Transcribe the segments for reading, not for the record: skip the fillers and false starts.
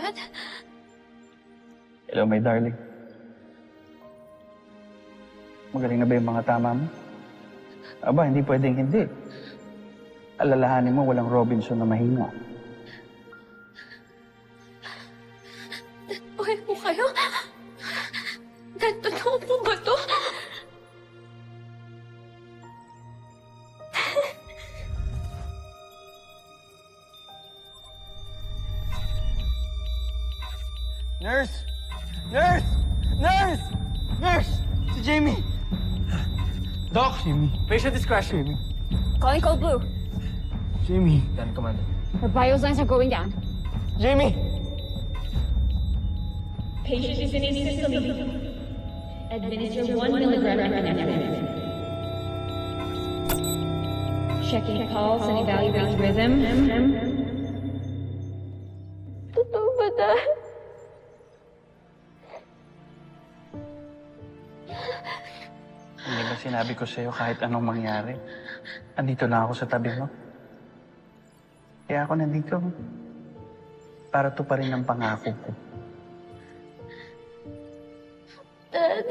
Dad? Hello, my darling. Magaling na ba yung mga tama mo? Aba, hindi pwedeng hindi. Alalahanin mo, walang Robinson na mahina. Okay po kayo? Dad, totoo po ba to? Nurse! Nurse! Nurse! Nurse! Si Jamie! Doc! Jamie. Patient is crashing. Jamie. Calling Code Blue. Jamie. Done, Commander. Her vital signs are going down. Jamie! Patient is in system. Administer 1 milligram epinephrine. Checking pulse and evaluating rhythm. Totoo ba, Dad? Hindi ba sinabi ko sa'yo kahit anong mangyari? Andito lang ako sa tabi mo. Kaya ako nandito. Para tuparin ang pangako ko. Dad?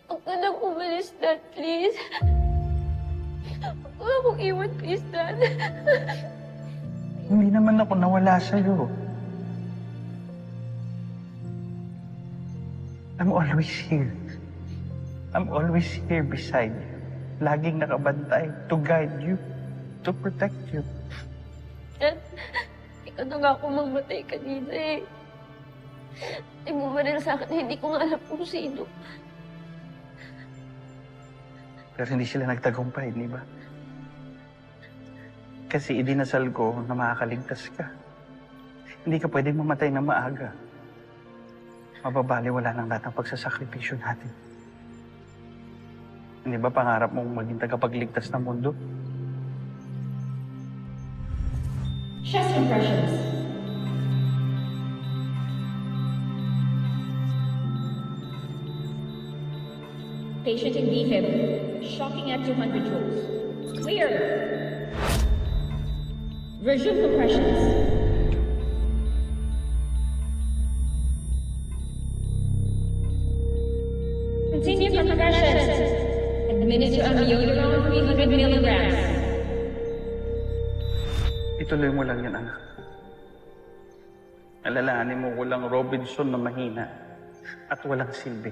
Huwag ka nang umalis, Dad, please. Huwag akong iwan, please, Dad. Hindi naman ako nawala sa'yo. I'm always here. I'm always here beside you. Laging nakabantay to guide you, to protect you. Dad, ikaw na nga ako mamatay kanina eh. Ay bumaril sa akin na hindi ko nga alam kung sino. Pero hindi sila nagtagumpay, di ba? Kasi idinasal ko na makakaligtas ka. Hindi ka pwedeng mamatay na maaga. Mababaliwala ng lahat ng pagsasakripisyo natin. Hindi ba pangarap mong maging tagapagligtas ng mundo? Chest compressions. Patient in defib. Shocking at 200 joules. Clear. Resume compressions. Continue compressions. Administer amiodarone 300 milligrams. Ituloy mo lang yan, anak. Alalahanin mo walang Robinson na mahina at walang silbi.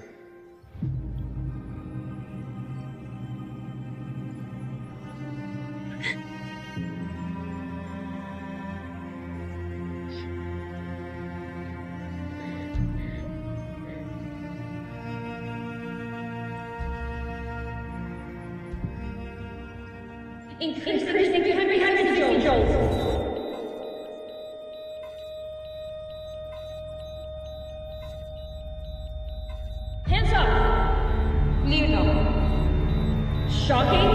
Increasing to 300 joules. Hands up. Clear now. Shocking.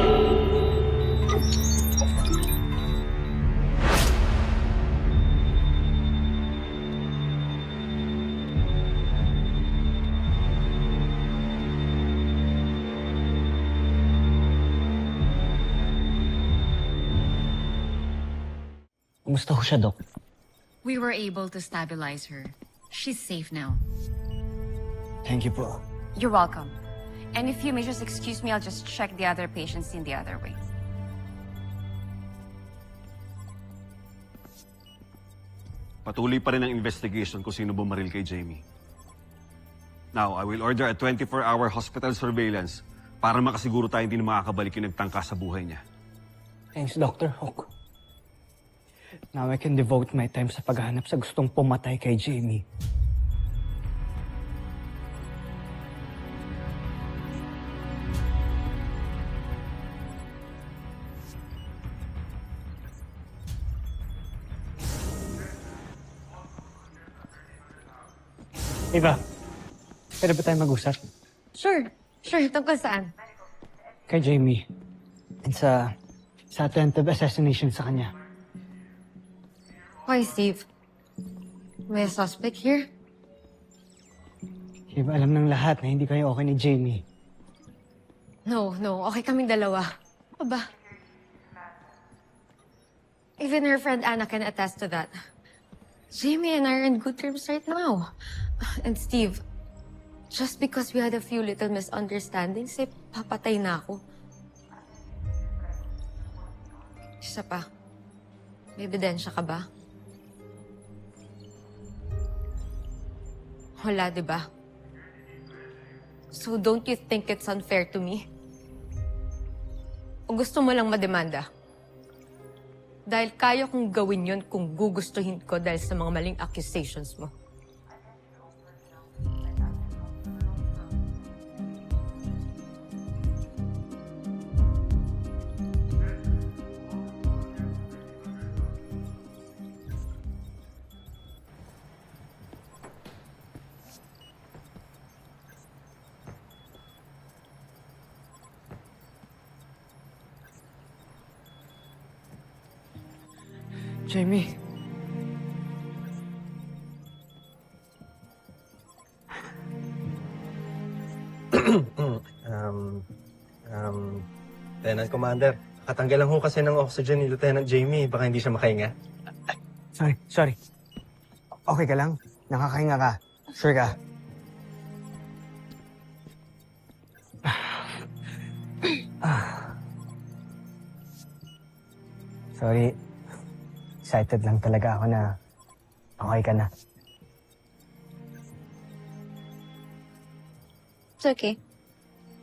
Kumusta ho siya, Doc? We were able to stabilize her. She's safe now. Thank you po. You're welcome. And if you may just excuse me, I'll just check the other patients in the other way. Patuloy pa rin ang investigation kung sino bumaril kay Jamie. Now, I will order a 24-hour hospital surveillance para makasiguro tayo hindi na makakabalik yung nagtangka sa buhay niya. Thanks, Dr. Hook. Now I can devote my time sa paghahanap sa gustong pumatay kay Jamie. Eva, pwede ba tayo mag-usap? Sure. Tungkol saan? Kay Jamie. And sa attempted assassination sa kanya. Why, Steve? May suspect here? Eva, alam ng lahat na hindi kayo okay ni Jamie. No. Okay kaming dalawa. Ano ba? Even her friend Anna can attest to that. Jamie and I are in good terms right now. And Steve, just because we had a few little misunderstandings, papatay na ako. Isa pa, may ebidensya ka ba? Wala, di ba? So don't you think it's unfair to me? O gusto mo lang mademanda? Dahil kaya kong gawin yun kung gugustuhin ko dahil sa mga maling accusations mo. Jamie. Lieutenant Commander, katanggal lang ho kasi ng oxygen ni Lieutenant Jamie. Baka hindi siya makahinga. Sorry. Okay ka lang? Nakakahinga ka? Sure ka? Sorry. Excited lang talaga ako na okay ka na. It's okay.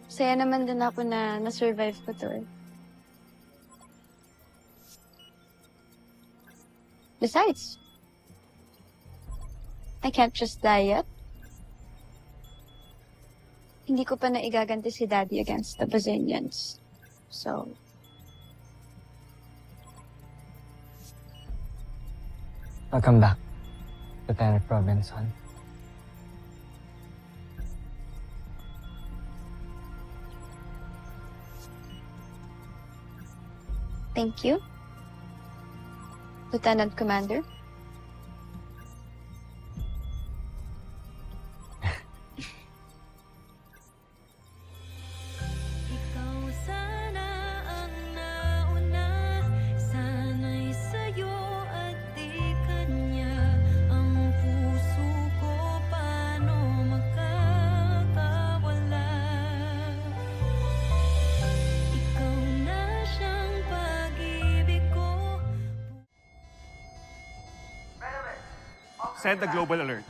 Saya naman din ako na na-survive ko to. Besides, I can't just die yet. Hindi ko pa na igaganti si Daddy against the Brazilians. So, Welcome back, Lieutenant Robinson. thank you, Lieutenant Commander. Ikaw sana ang nauna, sana'y sa'yo at di kanya. Ang puso ko paano makakawala? Ikaw na siyang pag-ibig ko. Send the global alert.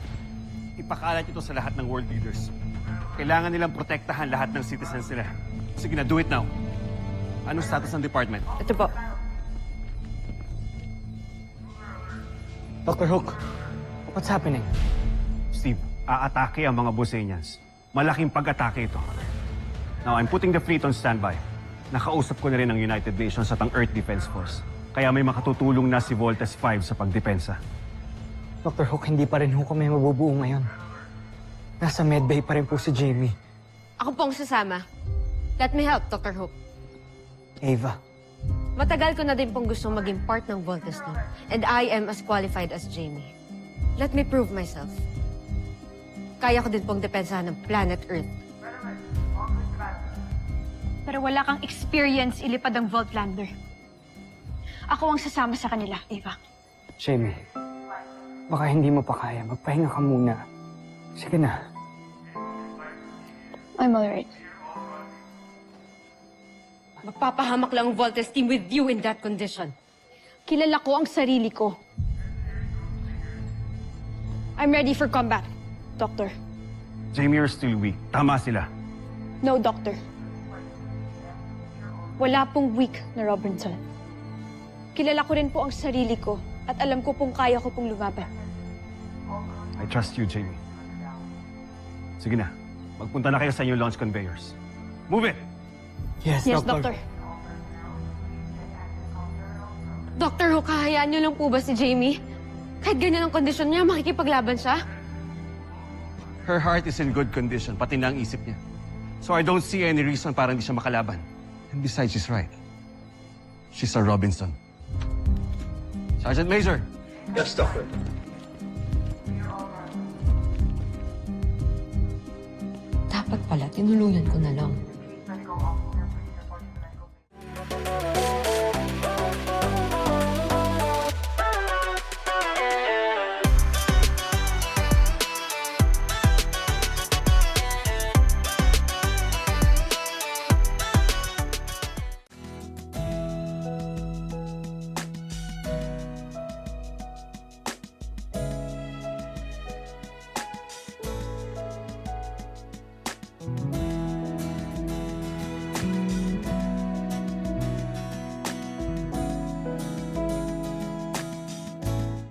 Ipakalat ito sa lahat ng world leaders. Kailangan nilang protektahan lahat ng citizens nila. Sige na, do it now. Anong status ng department? Ito po. Dr. Hook, what's happening? Steve, aatake ang mga Bosenians. Malaking pag-atake ito. Now, I'm putting the fleet on standby. Nakausap ko na rin ang United Nations at ang Earth Defense Force. Kaya may makatutulong na si Voltes 5 sa pagdepensa. Dr. Hook, hindi pa rin ho kami mabubuo ngayon. Nasa medbay pa rin po si Jamie. Ako pong sasama. Let me help, Dr. Hook. Ava, Matagal ko na din pong gustong maging part ng Voltes team. And I am as qualified as Jamie. Let me prove myself. Kaya ko din pong depensahan ng planet Earth. Pero wala kang experience ilipad ang Voltlander. Ako ang sasama sa kanila, Ava. Jamie, baka hindi mo pa kaya. Magpahinga ka muna. Sige na. I'm alright. Magpapahamak lang ang Voltes team with you in that condition. Kilala ko ang sarili ko. I'm ready for combat, Doctor. Jamie, you're still weak. Tama sila. No, Doctor. Wala pong weak na Robinson. Kilala ko rin po ang sarili ko at alam ko pong kaya ko pong lumaban. I trust you, Jamie. Sige na. Magpunta na kayo sa inyong launch conveyors. Move it! Yes, Yes, Doctor. Doctor. Dr. Hook, hahayaan niyo lang po ba si Jamie? Kahit ganyan ang kondisyon niya, makikipaglaban siya? Her heart is in good condition, pati na ang isip niya. So I don't see any reason para hindi siya makalaban. And besides, she's right. She's a Robinson. Sergeant Major! Yes, Doctor. Dapat pala, tinulungan ko na lang.